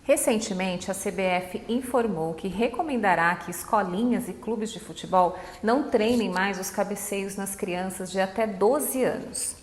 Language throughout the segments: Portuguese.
Recentemente, a CBF informou que recomendará que escolinhas e clubes de futebol não treinem mais os cabeceios nas crianças de até 12 anos.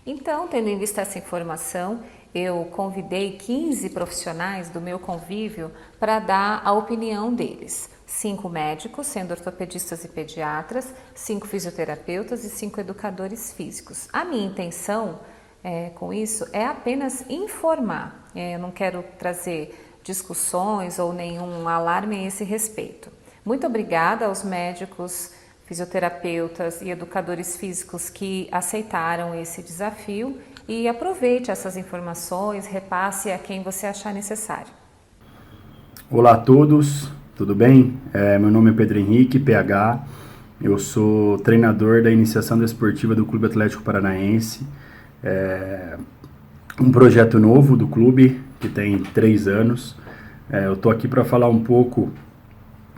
Então, tendo em vista essa informação, eu convidei 15 profissionais do meu convívio para dar a opinião deles. 5 médicos, sendo ortopedistas e pediatras, 5 fisioterapeutas e 5 educadores físicos. A minha intenção com isso é apenas informar. Eu não quero trazer discussões ou nenhum alarme a esse respeito. Muito obrigada aos médicos, fisioterapeutas e educadores físicos que aceitaram esse desafio e aproveite essas informações, repasse a quem você achar necessário. Olá a todos, tudo bem? Meu nome é Pedro Henrique, PH, eu sou treinador da iniciação desportiva do Clube Atlético Paranaense, um projeto novo do clube que tem 3 anos. Eu estou aqui para falar um pouco,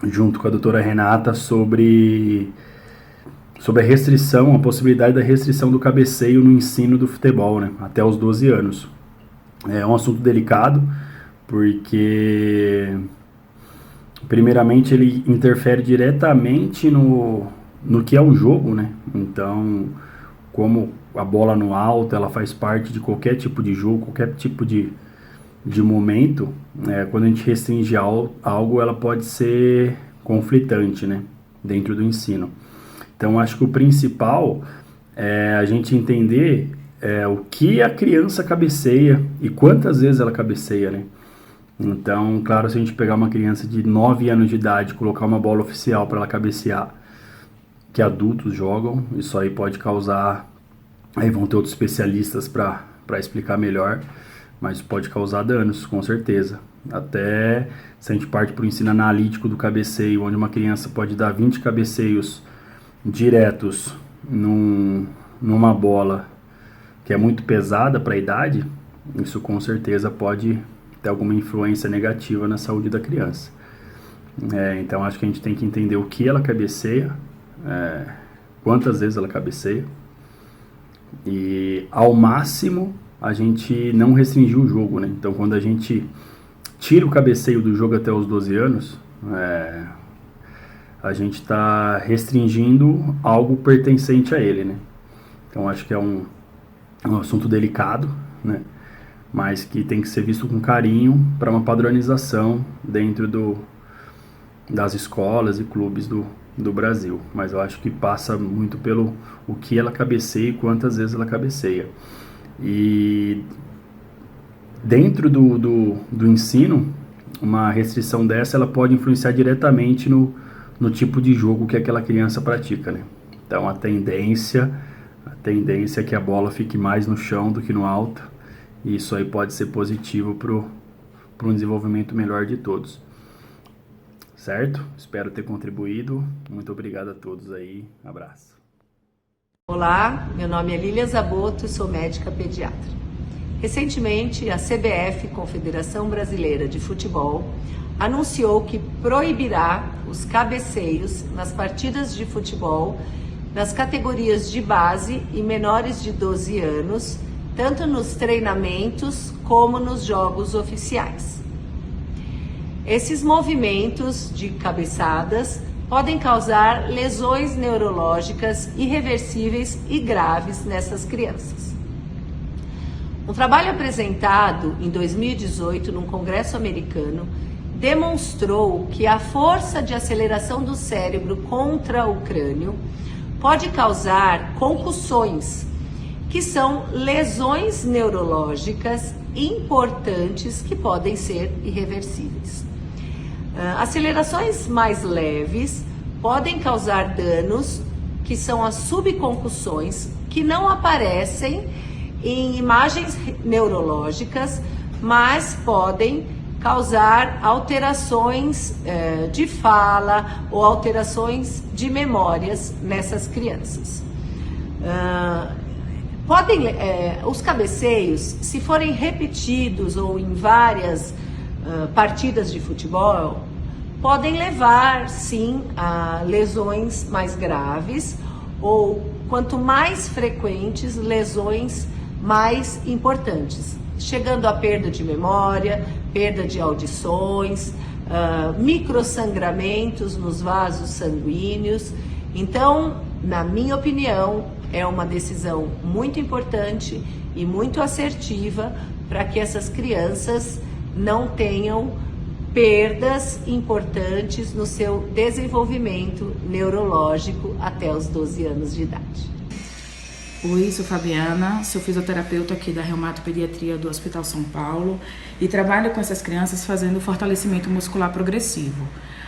junto com a doutora Renata, sobre a restrição, a possibilidade da restrição do cabeceio no ensino do futebol, né, até os 12 anos. É um assunto delicado, porque primeiramente ele interfere diretamente no que é o jogo, né? Então, como a bola no alto, ela faz parte de qualquer tipo de jogo, qualquer tipo de momento, quando a gente restringe algo, ela pode ser conflitante, né, dentro do ensino. Então, acho que o principal é a gente entender o que a criança cabeceia e quantas vezes ela cabeceia, né? Então, claro, se a gente pegar uma criança de 9 anos de idade e colocar uma bola oficial para ela cabecear, que adultos jogam, isso aí pode causar... Aí vão ter outros especialistas para explicar melhor, mas pode causar danos, com certeza. Até se a gente parte para o ensino analítico do cabeceio, onde uma criança pode dar 20 cabeceios diretos numa bola que é muito pesada para a idade, isso com certeza pode ter alguma influência negativa na saúde da criança. Então acho que a gente tem que entender o que ela cabeceia, quantas vezes ela cabeceia, e ao máximo a gente não restringir o jogo, né? Então quando a gente tira o cabeceio do jogo até os 12 anos, a gente está restringindo algo pertencente a ele, né? Então acho que é um assunto delicado, né? Mas que tem que ser visto com carinho para uma padronização dentro das escolas e clubes do Brasil. Mas eu acho que passa muito pelo o que ela cabeceia e quantas vezes ela cabeceia. E dentro do ensino, uma restrição dessa ela pode influenciar diretamente no tipo de jogo que aquela criança pratica, né? Então a tendência é que a bola fique mais no chão do que no alto, e isso aí pode ser positivo para um desenvolvimento melhor de todos. Certo? Espero ter contribuído. Muito obrigado a todos aí. Abraço. Olá, meu nome é Lília Zabotto e sou médica pediatra. Recentemente, a CBF, Confederação Brasileira de Futebol, anunciou que proibirá os cabeceios nas partidas de futebol nas categorias de base e menores de 12 anos, tanto nos treinamentos como nos jogos oficiais. Esses movimentos de cabeçadas podem causar lesões neurológicas irreversíveis e graves nessas crianças. Um trabalho apresentado em 2018 num congresso americano demonstrou que a força de aceleração do cérebro contra o crânio pode causar concussões, que são lesões neurológicas importantes que podem ser irreversíveis. Acelerações mais leves podem causar danos, que são as subconcussões, que não aparecem em imagens neurológicas, mas podem causar alterações de fala ou alterações de memórias nessas crianças. Os cabeceios, se forem repetidos ou em várias partidas de futebol, podem levar sim a lesões mais graves, ou quanto mais frequentes, lesões mais importantes, chegando à perda de memória, perda de audições, microsangramentos nos vasos sanguíneos. Então, na minha opinião, é uma decisão muito importante e muito assertiva para que essas crianças não tenham perdas importantes no seu desenvolvimento neurológico até os 12 anos de idade. Oi, sou Fabiana, sou fisioterapeuta aqui da Reumatopediatria do Hospital São Paulo e trabalho com essas crianças fazendo fortalecimento muscular progressivo.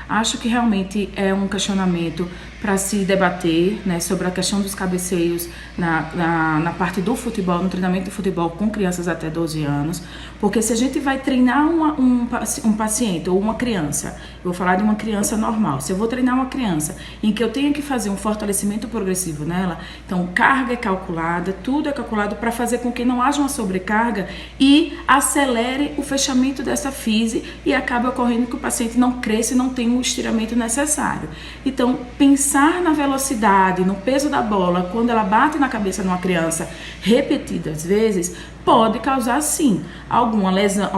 Acho que realmente é um questionamento para se debater, né, sobre a questão dos cabeceios na parte do futebol, no treinamento do futebol com crianças até 12 anos, porque se a gente vai treinar um paciente ou uma criança, eu vou falar de uma criança normal, se eu vou treinar uma criança em que eu tenho que fazer um fortalecimento progressivo nela, então carga é calculada, tudo é calculado para fazer com que não haja uma sobrecarga e acelere o fechamento dessa fise e acabe ocorrendo que o paciente não cresça e não tenha o estiramento necessário. Então, pensar na velocidade, no peso da bola, quando ela bate na cabeça de uma criança repetidas vezes, pode causar sim alguma lesão,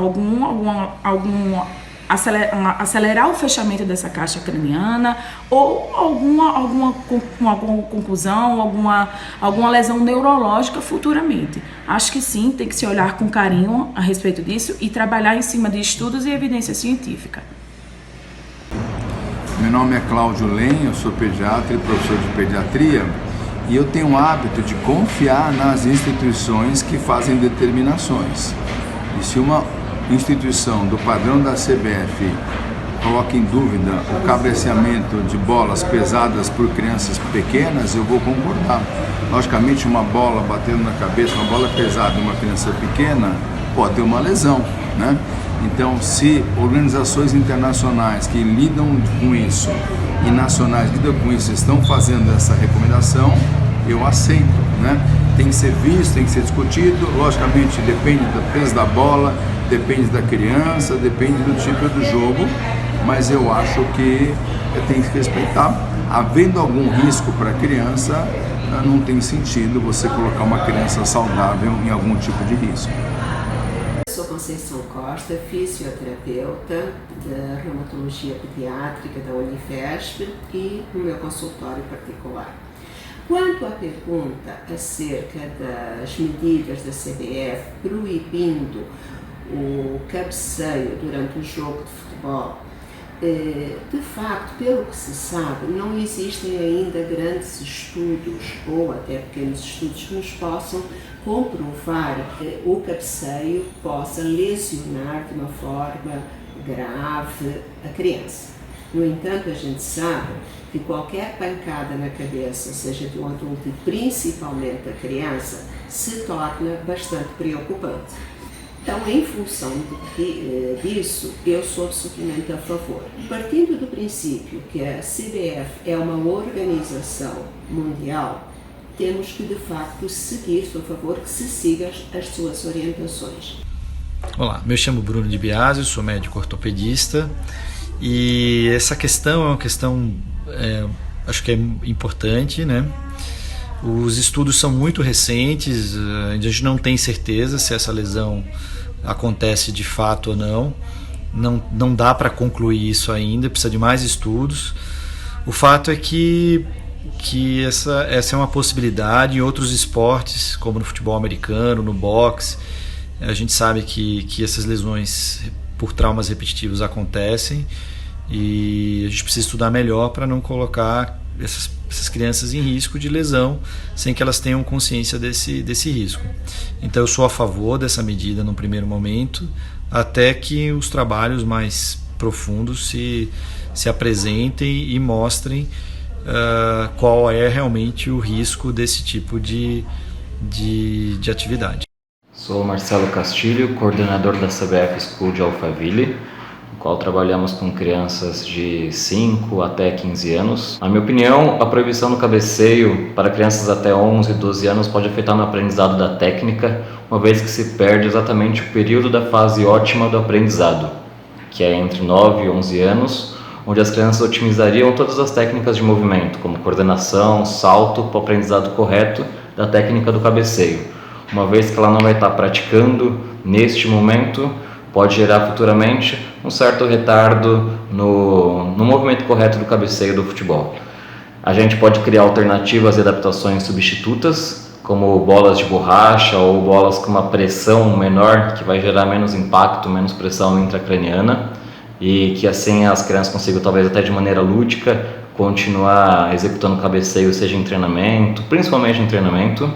acelerar o fechamento dessa caixa craniana ou alguma conclusão, alguma lesão neurológica futuramente. Acho que sim, tem que se olhar com carinho a respeito disso e trabalhar em cima de estudos e evidência científica. Meu nome é Cláudio Len, eu sou pediatra e professor de pediatria e eu tenho o hábito de confiar nas instituições que fazem determinações. E se uma instituição do padrão da CBF coloca em dúvida o cabeceamento de bolas pesadas por crianças pequenas, eu vou concordar. Logicamente, uma bola batendo na cabeça, uma bola pesada de uma criança pequena pode ter uma lesão, né? Então, se organizações internacionais que lidam com isso e nacionais que lidam com isso estão fazendo essa recomendação, eu aceito, né? Tem que ser visto, tem que ser discutido, logicamente depende do peso da bola, depende da criança, depende do tipo do jogo, mas eu acho que tem que respeitar. Havendo algum risco para a criança, não tem sentido você colocar uma criança saudável em algum tipo de risco. Sou Conceição Costa, fisioterapeuta da reumatologia pediátrica da Unifesp e no meu consultório particular. Quanto à pergunta acerca das medidas da CBF proibindo o cabeceio durante o jogo de futebol, de facto, pelo que se sabe, não existem ainda grandes estudos ou até pequenos estudos que nos possam comprovar que o cabeceio possa lesionar de uma forma grave a criança. No entanto, a gente sabe que qualquer pancada na cabeça, seja de um adulto e principalmente da criança, se torna bastante preocupante. Então, em função disso, eu sou absolutamente a favor. Partindo do princípio que a CBF é uma organização mundial, temos que, de facto, seguir, sou a favor que se siga as suas orientações. Olá, me chamo Bruno de Biasio, sou médico ortopedista e essa questão é uma questão, acho que é importante, né? Os estudos são muito recentes, a gente não tem certeza se essa lesão acontece de fato ou não. Não dá para concluir isso ainda, precisa de mais estudos. O fato é que essa é uma possibilidade em outros esportes, como no futebol americano, no boxe. A gente sabe que essas lesões por traumas repetitivos acontecem e a gente precisa estudar melhor para não colocar essas crianças em risco de lesão sem que elas tenham consciência desse risco. Então eu sou a favor dessa medida no primeiro momento, até que os trabalhos mais profundos se apresentem e mostrem qual é realmente o risco desse tipo de atividade. Sou Marcelo Castilho, coordenador da CBF School de Alphaville, no qual trabalhamos com crianças de 5 até 15 anos. Na minha opinião, a proibição do cabeceio para crianças até 11 e 12 anos pode afetar no aprendizado da técnica, uma vez que se perde exatamente o período da fase ótima do aprendizado, que é entre 9 e 11 anos, onde as crianças otimizariam todas as técnicas de movimento, como coordenação, salto, para o aprendizado correto da técnica do cabeceio. Uma vez que ela não vai estar praticando neste momento, pode gerar futuramente um certo retardo no movimento correto do cabeceio do futebol. A gente pode criar alternativas e adaptações substitutas, como bolas de borracha ou bolas com uma pressão menor, que vai gerar menos impacto, menos pressão intracraniana, e que assim as crianças consigam, talvez até de maneira lúdica, continuar executando o cabeceio, seja em treinamento, principalmente em treinamento.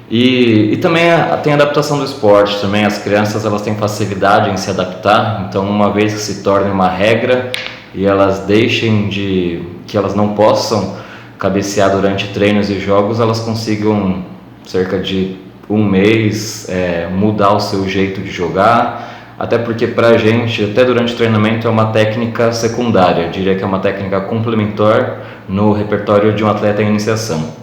E também tem a adaptação do esporte, também as crianças elas têm facilidade em se adaptar, então uma vez que se torne uma regra e elas deixem que elas não possam cabecear durante treinos e jogos, elas consigam cerca de um mês mudar o seu jeito de jogar, até porque para a gente, até durante o treinamento, é uma técnica secundária, eu diria que é uma técnica complementar no repertório de um atleta em iniciação.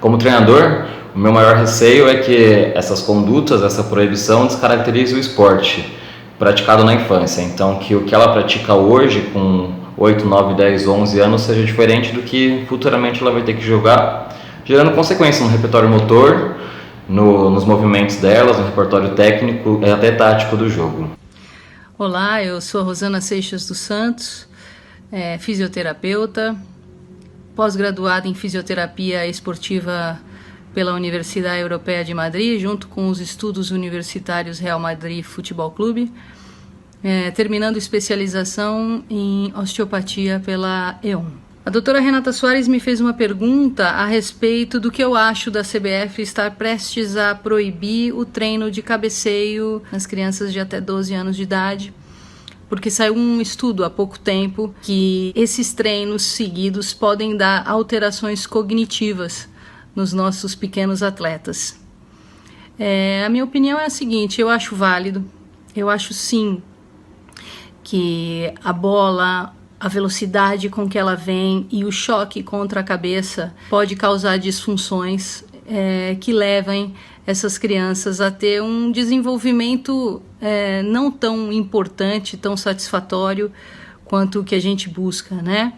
Como treinador, o meu maior receio é que essas condutas, essa proibição descaracterize o esporte praticado na infância. Então, que o que ela pratica hoje, com 8, 9, 10, 11 anos, seja diferente do que futuramente ela vai ter que jogar, gerando consequências no repertório motor, nos movimentos delas, no repertório técnico e até tático do jogo. Olá, eu sou a Rosana Seixas dos Santos, fisioterapeuta, pós-graduada em fisioterapia esportiva pela Universidade Europeia de Madrid, junto com os estudos universitários Real Madrid Futebol Clube, terminando especialização em osteopatia pela E1. A doutora Renata Soares me fez uma pergunta a respeito do que eu acho da CBF estar prestes a proibir o treino de cabeceio nas crianças de até 12 anos de idade, porque saiu um estudo há pouco tempo que esses treinos seguidos podem dar alterações cognitivas nos nossos pequenos atletas. A minha opinião é a seguinte: eu acho válido, eu acho sim que a bola, a velocidade com que ela vem e o choque contra a cabeça pode causar disfunções que levem essas crianças a ter um desenvolvimento não tão importante, tão satisfatório quanto o que a gente busca, né?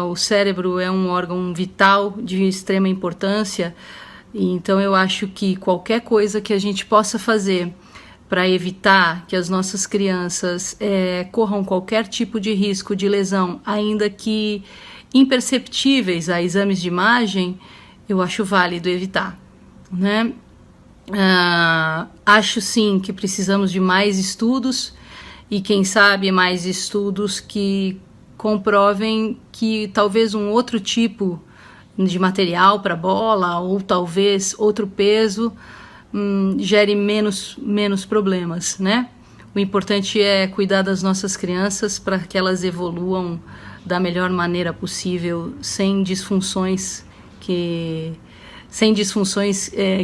O cérebro é um órgão vital de extrema importância, então eu acho que qualquer coisa que a gente possa fazer para evitar que as nossas crianças corram qualquer tipo de risco de lesão, ainda que imperceptíveis a exames de imagem, eu acho válido evitar, né? Acho sim que precisamos de mais estudos e quem sabe mais estudos que comprovem que talvez um outro tipo de material para bola ou talvez outro peso gere menos problemas, né? O importante é cuidar das nossas crianças para que elas evoluam da melhor maneira possível, sem disfunções que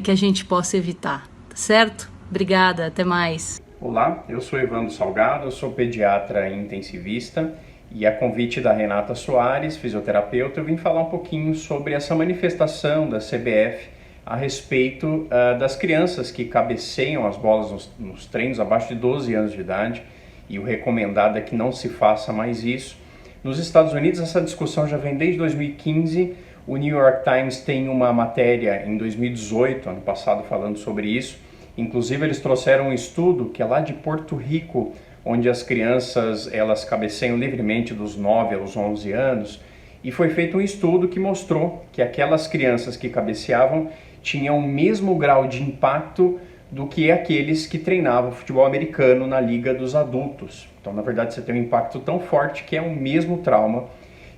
a gente possa evitar, tá certo? Obrigada, até mais. Olá, eu sou Evandro Salgado, eu sou pediatra intensivista e a convite da Renata Soares, fisioterapeuta, eu vim falar um pouquinho sobre essa manifestação da CBF a respeito das crianças que cabeceiam as bolas nos treinos abaixo de 12 anos de idade, e o recomendado é que não se faça mais isso. Nos Estados Unidos essa discussão já vem desde 2015, o New York Times tem uma matéria em 2018, ano passado, falando sobre isso. Inclusive eles trouxeram um estudo que é lá de Porto Rico, onde as crianças elas cabeceiam livremente dos 9 aos 11 anos, e foi feito um estudo que mostrou que aquelas crianças que cabeceavam tinham o mesmo grau de impacto do que aqueles que treinavam futebol americano na liga dos adultos. Então, na verdade, você tem um impacto tão forte que é o mesmo trauma,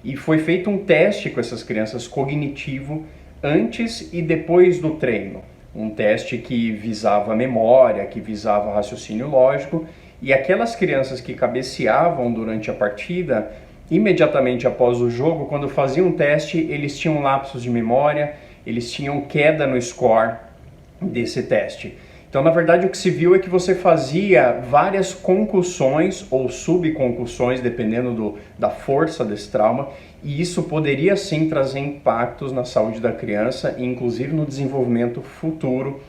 e foi feito um teste com essas crianças cognitivo antes e depois do treino. Um teste que visava memória, que visava raciocínio lógico, e aquelas crianças que cabeceavam durante a partida, imediatamente após o jogo, quando faziam um teste, eles tinham lapsos de memória, eles tinham queda no score desse teste. Então, na verdade, o que se viu é que você fazia várias concussões ou subconcussões, dependendo da força desse trauma, e isso poderia sim trazer impactos na saúde da criança, inclusive no desenvolvimento futuro,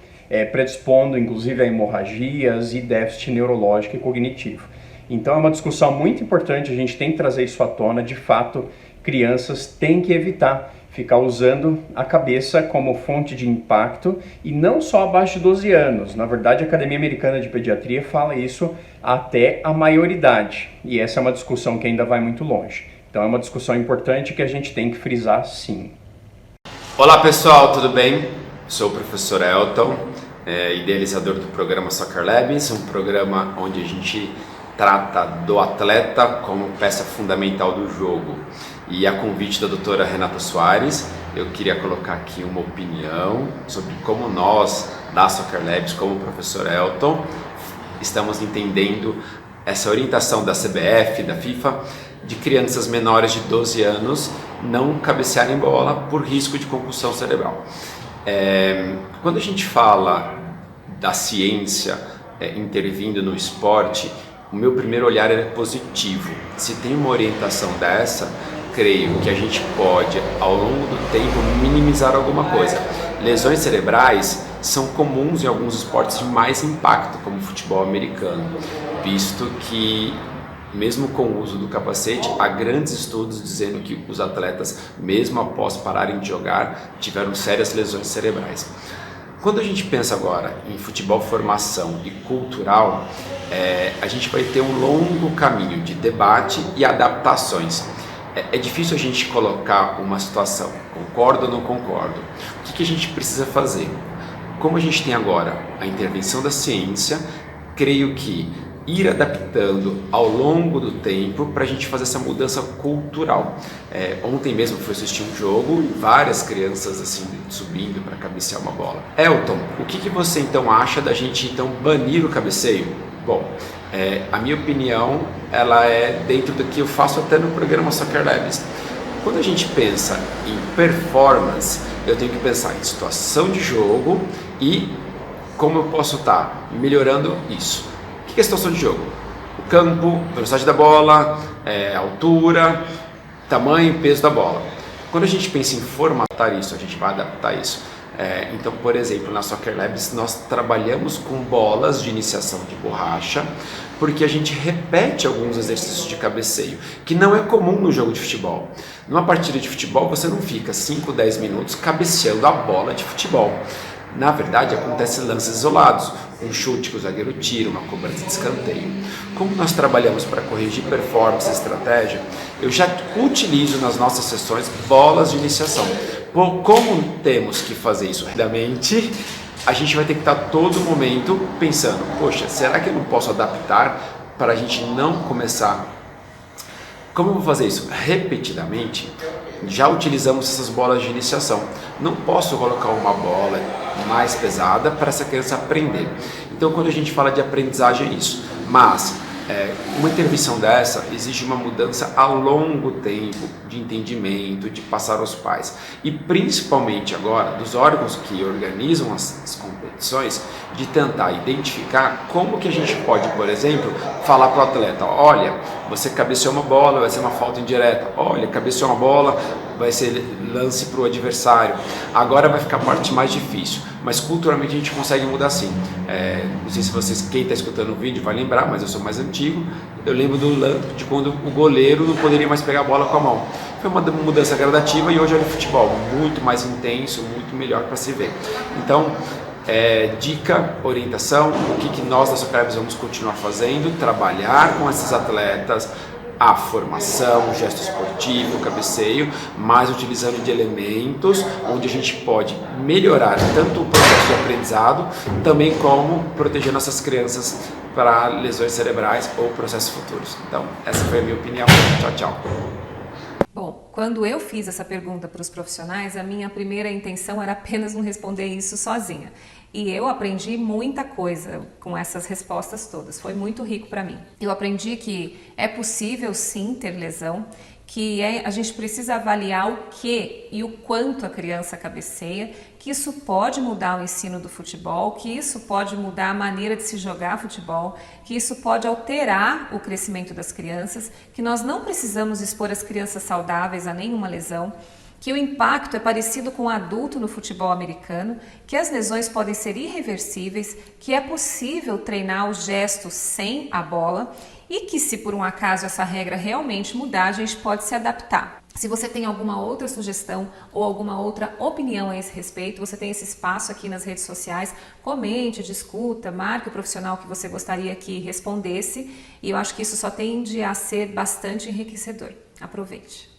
predispondo inclusive a hemorragias e déficit neurológico e cognitivo. Então é uma discussão muito importante, a gente tem que trazer isso à tona. De fato, crianças têm que evitar ficar usando a cabeça como fonte de impacto e não só abaixo de 12 anos. Na verdade, a Academia Americana de Pediatria fala isso até a maioridade. E essa é uma discussão que ainda vai muito longe. Então é uma discussão importante que a gente tem que frisar sim. Olá pessoal, tudo bem? Sou o professor Elton, idealizador do programa Soccer Labs, um programa onde a gente trata do atleta como peça fundamental do jogo. E a convite da doutora Renata Soares, eu queria colocar aqui uma opinião sobre como nós, da Soccer Labs, como o professor Elton, estamos entendendo essa orientação da CBF, da FIFA, de crianças menores de 12 anos não cabecearem bola por risco de concussão cerebral. Quando a gente fala da ciência intervindo no esporte, o meu primeiro olhar é positivo. Se tem uma orientação dessa, creio que a gente pode, ao longo do tempo, minimizar alguma coisa. Lesões cerebrais são comuns em alguns esportes de mais impacto, como o futebol americano, visto que, mesmo com o uso do capacete, há grandes estudos dizendo que os atletas, mesmo após pararem de jogar, tiveram sérias lesões cerebrais. Quando a gente pensa agora em futebol formação e cultural, a gente vai ter um longo caminho de debate e adaptações. É difícil a gente colocar uma situação, concordo ou não concordo. O que a gente precisa fazer? Como a gente tem agora a intervenção da ciência, creio que ir adaptando ao longo do tempo para a gente fazer essa mudança cultural. Ontem mesmo fui assistir um jogo e várias crianças assim subindo para cabecear uma bola. Elton, o que você então acha da gente então banir o cabeceio? Bom, a minha opinião ela é dentro do que eu faço até no programa Soccer Labs. Quando a gente pensa em performance, eu tenho que pensar em situação de jogo e como eu posso estar melhorando isso. O que é a situação de jogo? O campo, velocidade da bola, altura, tamanho e peso da bola. Quando a gente pensa em formatar isso, a gente vai adaptar isso. Então, por exemplo, na Soccer Labs nós trabalhamos com bolas de iniciação de borracha, porque a gente repete alguns exercícios de cabeceio, que não é comum no jogo de futebol. Numa partida de futebol você não fica 5, 10 minutos cabeceando a bola de futebol. Na verdade, acontecem lances isolados, um chute que o zagueiro tira, uma cobrança de escanteio. Como nós trabalhamos para corrigir performance e estratégia, eu já utilizo nas nossas sessões bolas de iniciação. Como temos que fazer isso rapidamente, a gente vai ter que estar todo momento pensando, poxa, será que eu não posso adaptar para a gente não começar? Como eu vou fazer isso? Repetidamente, já utilizamos essas bolas de iniciação. Não posso colocar uma bola mais pesada para essa criança aprender. Então, quando a gente fala de aprendizagem, é isso. Mas uma intervenção dessa exige uma mudança a longo tempo de entendimento, de passar aos pais e principalmente agora dos órgãos que organizam as competições, de tentar identificar como que a gente pode, por exemplo, falar para o atleta, olha, você cabeceou uma bola, vai ser uma falta indireta, olha, cabeceou uma bola, vai ser lance para o adversário. Agora vai ficar a parte mais difícil, mas culturalmente a gente consegue mudar sim. Não sei se vocês, quem está escutando o vídeo vai lembrar, mas eu sou mais antigo, eu lembro de quando o goleiro não poderia mais pegar a bola com a mão. Foi uma mudança gradativa e hoje olha o futebol muito mais intenso, muito melhor para se ver. Então, dica, orientação, o que nós da Soccer Labs vamos continuar fazendo, trabalhar com esses atletas, a formação, o gesto esportivo, o cabeceio, mas utilizando de elementos onde a gente pode melhorar tanto o processo de aprendizado, também como proteger nossas crianças para lesões cerebrais ou processos futuros. Então, essa foi a minha opinião. Tchau, tchau. Bom, quando eu fiz essa pergunta para os profissionais, a minha primeira intenção era apenas não responder isso sozinha. E eu aprendi muita coisa com essas respostas todas, foi muito rico para mim. Eu aprendi que é possível sim ter lesão, que a gente precisa avaliar o que e o quanto a criança cabeceia, que isso pode mudar o ensino do futebol, que isso pode mudar a maneira de se jogar futebol, que isso pode alterar o crescimento das crianças, que nós não precisamos expor as crianças saudáveis a nenhuma lesão, que o impacto é parecido com o adulto no futebol americano, que as lesões podem ser irreversíveis, que é possível treinar os gestos sem a bola e que, se por um acaso essa regra realmente mudar, a gente pode se adaptar. Se você tem alguma outra sugestão ou alguma outra opinião a esse respeito, você tem esse espaço aqui nas redes sociais. Comente, discuta, marque o profissional que você gostaria que respondesse. E eu acho que isso só tende a ser bastante enriquecedor. Aproveite!